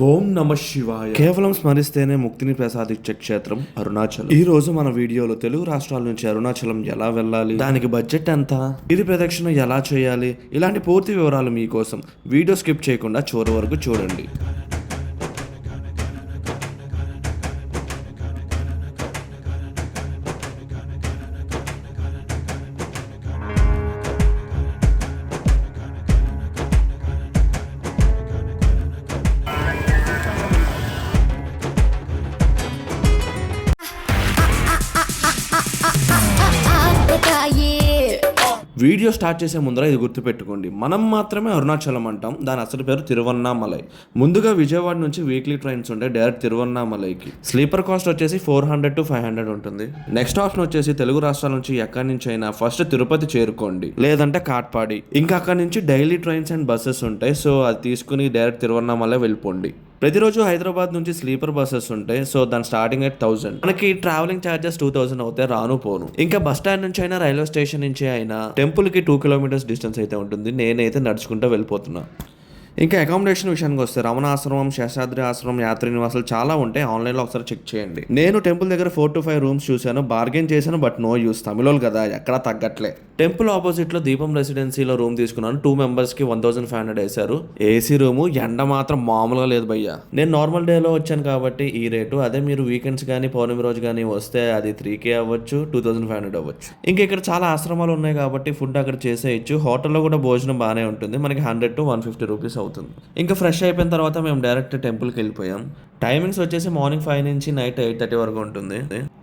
ఓం నమ శివాయ. కేవలం స్మరిస్తేనే ముక్తిని ప్రసాదించే క్షేత్రం అరుణాచలం. ఈ రోజు మన వీడియోలో తెలుగు రాష్ట్రాల నుంచి అరుణాచలం ఎలా వెళ్ళాలి, దానికి బడ్జెట్ ఎంత, గిరి ప్రదక్షిణ ఎలా చేయాలి, ఇలాంటి పూర్తి వివరాలు మీకోసం. వీడియో స్కిప్ చేయకుండా చివరి వరకు చూడండి. వీడియో స్టార్ట్ చేసే ముందర ఇది గుర్తుపెట్టుకోండి, మనం మాత్రమే అరుణాచలం అంటాం, దాని అసలు పేరు తిరువన్నామలై. ముందుగా విజయవాడ నుంచి వీక్లీ ట్రైన్స్ ఉంటాయి డైరెక్ట్ తిరువన్నామలైకి. స్లీపర్ కాస్ట్ వచ్చేసి 400 to 500 ఉంటుంది. నెక్స్ట్ ఆప్షన్ వచ్చేసి తెలుగు రాష్ట్రాల నుంచి ఎక్కడి నుంచి అయినా ఫస్ట్ తిరుపతి చేరుకోండి, లేదంటే కాట్పాడి. ఇంకా అక్కడి నుంచి డైలీ ట్రైన్స్ అండ్ బస్సెస్ ఉంటాయి, సో అది తీసుకుని డైరెక్ట్ తిరువన్నామలై వెళ్ళిపోండి. ప్రతిరోజు హైదరాబాద్ నుంచి స్లీపర్ బస్సెస్ ఉంటాయి, సో దాని స్టార్టింగ్ at 1000. మనకి ట్రావెలింగ్ ఛార్జెస్ 2000 అవుతాయి రాను పోను. ఇంకా బస్ స్టాండ్ నుంచి అయినా రైల్వే స్టేషన్ నుంచి అయినా టెంపుల్ కి 2 kilometers డిస్టెన్స్ అయితే ఉంటుంది. నేనైతే నడుచుకుంటూ వెళ్ళిపోతున్నా. ఇంకా అకామిడేషన్ విషయానికి వస్తే రమణ ఆశ్రమం, శేషాద్రి ఆశ్రమం, యాత్రి నివాసాలు చాలా ఉంటాయి. ఆన్లైన్లో ఒకసారి చెక్ చేయండి. నేను టెంపుల్ దగ్గర 4 to 5 రూమ్స్ చూశాను, బార్గెన్ చేశాను, బట్ నో యూస్. తమిళోళ్ళు కదా, ఎక్కడా తగ్గట్లే. టెంపుల్ ఆపోజిట్ లో దీపం రెసిడెన్సీలో రూమ్ తీసుకున్నాను. 2 members కి 1500 వేశారు. ఏసీ రూము, ఎండ మాత్రం మామూలుగా లేదు భయ్యా. నేను నార్మల్ డేలో వచ్చాను కాబట్టి ఈ రేటు. అదే మీరు వీకెండ్స్ కానీ పౌర్ణమి రోజు కానీ వస్తే అది 3K అవ్వచ్చు, 2500 అవ్వచ్చు. ఇంకా ఇక్కడ చాలా ఆశ్రమాలు ఉన్నాయి కాబట్టి ఫుడ్ అక్కడ చేసేయచ్చు. హోటల్లో కూడా భోజనం బాగానే ఉంటుంది. మనకి 100 to 150 రూపీస్ అవుతుంది. ఇంకా ఫ్రెష్ అయిపోయిన తర్వాత మేము డైరెక్ట్ టెంపుల్కి వెళ్ళిపోయాం. టైమింగ్స్ వచ్చేసి మార్నింగ్ 5 నుంచి నైట్ 8:30 వరకు ఉంటుంది.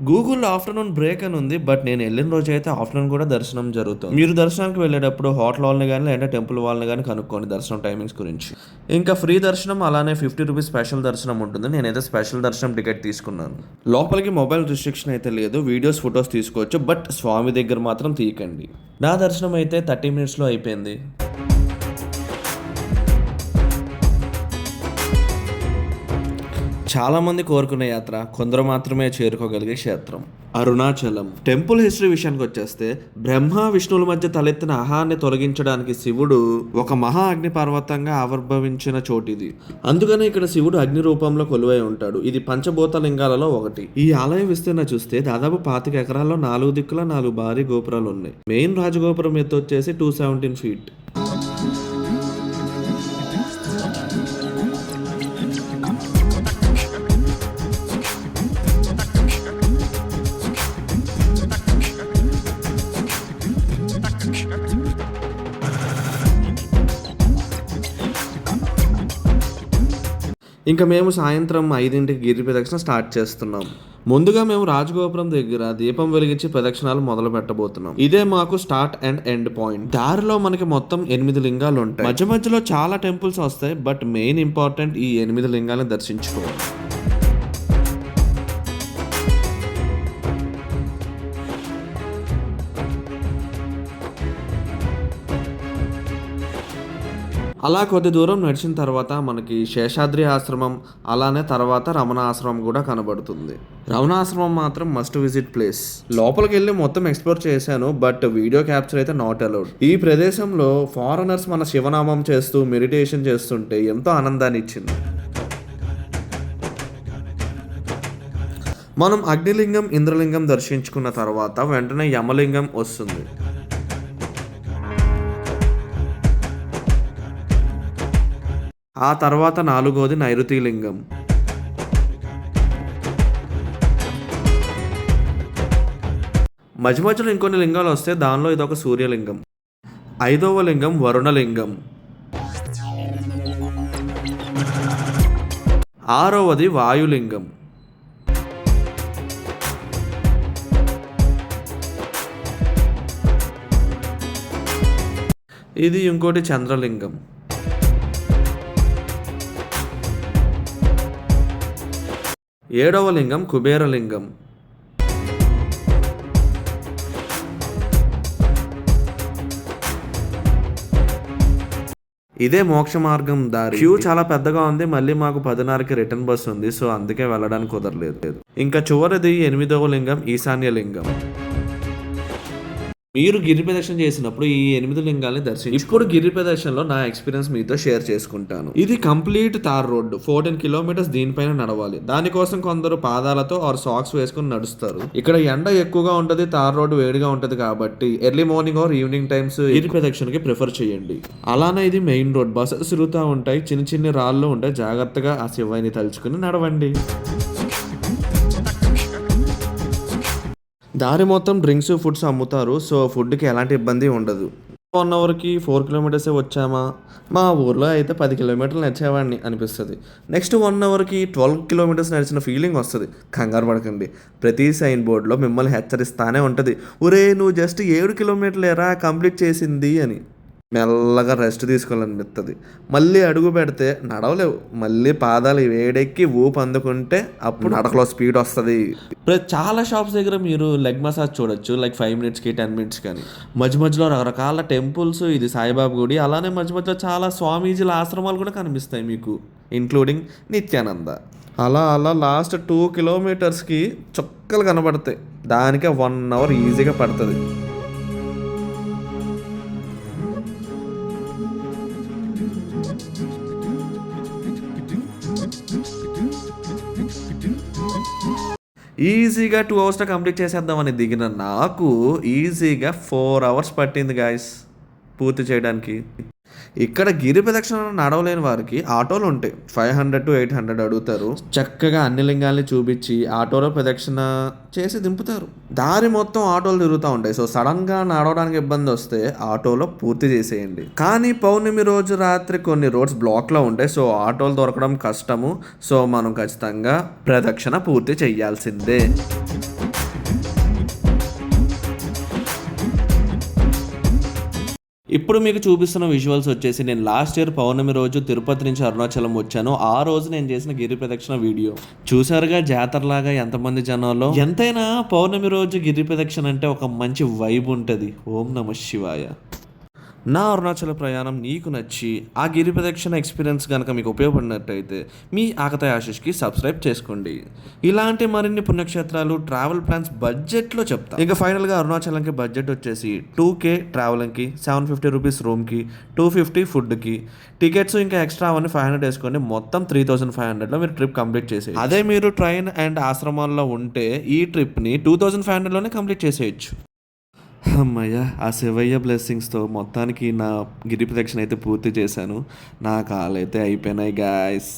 గూగుల్లో ఆఫ్టర్నూన్ బ్రేక్ అని ఉంది, బట్ నేను వెళ్ళిన రోజు అయితే ఆఫ్టర్నూన్ కూడా దర్శనం జరుగుతుంది. మీరు దర్శనానికి వెళ్ళేటప్పుడు హోటల్ వాళ్ళని కానీ లేదా టెంపుల్ వాళ్ళని కానీ కనుక్కోండి దర్శనం టైమింగ్స్ గురించి. ఇంకా ఫ్రీ దర్శనం అలానే 50 రూపీస్ స్పెషల్ దర్శనం ఉంటుంది. నేనైతే స్పెషల్ దర్శనం టికెట్ తీసుకున్నాను. లోపలికి మొబైల్ రిస్ట్రిక్షన్ అయితే లేదు, వీడియోస్ ఫొటోస్ తీసుకోవచ్చు, బట్ స్వామి దగ్గర మాత్రం తీయకండి. నా దర్శనం అయితే 30 minutes అయిపోయింది. చాలా మంది కోరుకునే యాత్ర, కొందరు మాత్రమే చేరుకోగలిగే క్షేత్రం అరుణాచలం. టెంపుల్ హిస్టరీ విషయానికి వచ్చేస్తే బ్రహ్మ విష్ణువుల మధ్య తలెత్తిన అహాన్ని తొలగించడానికి శివుడు ఒక మహా అగ్ని పర్వతంగా ఆవిర్భవించిన చోటిది. అందుకనే ఇక్కడ శివుడు అగ్ని రూపంలో కొలువై ఉంటాడు. ఇది పంచభూత లింగాలలో ఒకటి. ఈ ఆలయం విస్తీర్ణ చూస్తే దాదాపు 25 ఎకరాల్లో 4 దిక్కుల 4 భారీ గోపురాలు ఉన్నాయి. మెయిన్ రాజగోపురం ఎత్తు వచ్చేసి 217 feet. ఇంకా మేము సాయంత్రం 5ంటికి గిరి ప్రదక్షిణ స్టార్ట్ చేస్తున్నాం. ముందుగా మేము రాజగోపురం దగ్గర దీపం వెలిగించి ప్రదక్షిణాలు మొదలు పెట్టబోతున్నాం. ఇదే మాకు స్టార్ట్ అండ్ ఎండ్ పాయింట్. దారిలో మనకి మొత్తం 8 లింగాలు ఉంటాయి. మధ్య మధ్యలో చాలా టెంపుల్స్ వస్తాయి, బట్ మెయిన్ ఇంపార్టెంట్ ఈ 8 లింగాలను దర్శించుకోవాలి. అలా కొద్ది దూరం నడిచిన తర్వాత మనకి శేషాద్రి ఆశ్రమం, అలానే తర్వాత రమణ ఆశ్రమం కూడా కనబడుతుంది. రమణ ఆశ్రమం మాత్రం మస్ట్ విజిట్ ప్లేస్. లోపలికి వెళ్ళి మొత్తం ఎక్స్ప్లోర్ చేశాను, బట్ వీడియో క్యాప్చర్ అయితే నాట్ అలౌడ్. ఈ ప్రదేశంలో ఫారినర్స్ మన శివనామం చేస్తూ మెడిటేషన్ చేస్తుంటే ఎంతో ఆనందాన్ని ఇచ్చింది. మనం అగ్నిలింగం, ఇంద్రలింగం దర్శించుకున్న తర్వాత వెంటనే యమలింగం వస్తుంది. ఆ తర్వాత 4వది నైరుతి లింగం. మధ్య మధ్యలో ఇంకొన్ని లింగాలు వస్తే దానిలో ఇదొక సూర్యలింగం. 5వ లింగం వరుణలింగం. 6వది వాయులింగం. ఇది ఇంకోటి చంద్రలింగం. 7వ లింగం కుబేరలింగం. ఇదే మోక్ష మార్గం దారి. క్యూ చాలా పెద్దగా ఉంది. మళ్ళీ మాకు 10:30కి రిటర్న్ బస్ ఉంది, సో అందుకే వెళ్ళడానికి కుదరలేదు. ఇంకా చివరిది 8వ లింగం ఈశాన్య లింగం. మీరు గిరి ప్రదక్షిణ చేసినప్పుడు ఈ 8 లింగాల్ని దర్శించి ఇప్పుడు గిరి ప్రదక్షిణలో నా ఎక్స్పీరియన్స్ మీతో షేర్ చేసుకుంటాను. ఇది కంప్లీట్ తార్ రోడ్డు, 14 కిలోమీటర్స్ దీనిపైన నడవాలి. దానికోసం కొందరు పాదాలతో ఆర్ సాక్స్ వేసుకుని నడుస్తారు. ఇక్కడ ఎండ ఎక్కువగా ఉంటది, తార్ రోడ్డు వేడిగా ఉంటది కాబట్టి early morning or evening times గిరి ప్రదక్షిణకి ప్రిఫర్ చేయండి. అలానే ఇది మెయిన్ రోడ్, బస్సెస్ తిరుగుతూ ఉంటాయి, చిన్న చిన్న రాళ్ళు ఉంటాయి, జాగ్రత్తగా ఆ శివాయిని తలుచుకుని నడవండి. దారి మొత్తం డ్రింక్స్ ఫుడ్స్ అమ్ముతారు, సో ఫుడ్కి ఎలాంటి ఇబ్బంది ఉండదు. 1 అవర్కి 4 కిలోమీటర్సే వచ్చామా, మా ఊర్లో అయితే 10 కిలోమీటర్లు నడిచేవాడిని అనిపిస్తుంది. నెక్స్ట్ 1 అవర్కి 12 కిలోమీటర్స్ నడిచిన ఫీలింగ్ వస్తుంది. కంగారు పడకండి, ప్రతి సైన్ బోర్డులో మిమ్మల్ని హెచ్చరిస్తానే ఉంటుంది, ఒరే నువ్వు జస్ట్ 7 కిలోమీటర్లేరా కంప్లీట్ చేసింది అని. మెల్లగా రెస్ట్ తీసుకోవాలనిపిస్తుంది. మళ్ళీ అడుగు పెడితే నడవలేవు, మళ్ళీ పాదాలు వేడెక్కి ఊపు అందుకుంటే అప్పుడు నడకలో స్పీడ్ వస్తుంది. చాలా షాప్స్ దగ్గర మీరు లెగ్ మసాజ్ చూడొచ్చు, లైక్ 5 మినిట్స్కి 10 మినిట్స్ కానీ. మధ్య మధ్యలో రకరకాల టెంపుల్స్, ఇది సాయిబాబా గుడి, అలానే మధ్య మధ్యలో చాలా స్వామీజీల ఆశ్రమాలు కూడా కనిపిస్తాయి మీకు, ఇంక్లూడింగ్ నిత్యానంద. అలా అలా లాస్ట్ 2 కిలోమీటర్స్కి చుక్కలు కనబడతాయి, దానికే 1 అవర్ ఈజీగా పడుతుంది. ఈజీగా 2 అవర్స్లో కంప్లీట్ చేసేద్దామని దిగిన నాకు ఈజీగా 4 అవర్స్ పట్టింది గాయస్ పూర్తి చేయడానికి. ఇక్కడ గిరి ప్రదక్షిణ నడవలేని వారికి ఆటోలు ఉంటాయి, 500 to 800 అడుగుతారు. చక్కగా అన్ని లింగాల్ని చూపించి ఆటోలో ప్రదక్షిణ చేసి దింపుతారు. దారి మొత్తం ఆటోలు తిరుగుతూ ఉంటాయి, సో సడన్గా నడవడానికి ఇబ్బంది వస్తే ఆటోలో పూర్తి చేసేయండి. కానీ పౌర్ణమి రోజు రాత్రి కొన్ని రోడ్స్ బ్లాక్లో ఉంటాయి, సో ఆటోలు దొరకడం కష్టము. సో మనం ఖచ్చితంగా ప్రదక్షిణ పూర్తి చేయాల్సిందే. ఇప్పుడు మీకు చూపిస్తున్న విజువల్స్ వచ్చేసి నేను లాస్ట్ ఇయర్ పౌర్ణమి రోజు తిరుపతి నుంచి అరుణాచలం వచ్చాను. ఆ రోజు నేను చేసిన గిరి ప్రదక్షిణ వీడియో చూసారుగా, జాతరలాగా ఎంతమంది జనాల్లో. ఎంతైనా పౌర్ణమి రోజు గిరి ప్రదక్షిణ అంటే ఒక మంచి వైబ్ ఉంటుంది. ఓం నమః శివాయ. నా అరుణాచల ప్రయాణం నీకు నచ్చి ఆ గిరి ప్రదక్షిణ ఎక్స్పీరియన్స్ కనుక మీకు ఉపయోగపడినట్టయితే మీ ఆకతాయి ఆశిష్కి సబ్స్క్రైబ్ చేసుకోండి. ఇలాంటి మరిన్ని పుణ్యక్షేత్రాలు, ట్రావెల్ ప్లాన్స్ బడ్జెట్లో చెప్తా. ఇంకా ఫైనల్గా అరుణాచలంకి బడ్జెట్ వచ్చేసి 2K ట్రావెలింగ్కి, 750 రూపీస్ రూమ్కి, 250 ఫుడ్కి, టికెట్స్ ఇంకా ఎక్స్ట్రా అవన్నీ 500 వేసుకోండి. మొత్తం 3500లో మీరు ట్రిప్ కంప్లీట్ చేసేది. అదే మీరు ట్రైన్ అండ్ ఆశ్రమాల్లో ఉంటే ఈ ట్రిప్ని 2500లోనే కంప్లీట్ చేసేయచ్చు. అమ్మయ్య, ఆ శివయ్య బ్లెస్సింగ్స్తో మొత్తానికి నా గిరి ప్రదక్షిణ అయితే పూర్తి చేశాను. నా కాలు అయితే అయిపోయినాయి గాయస్.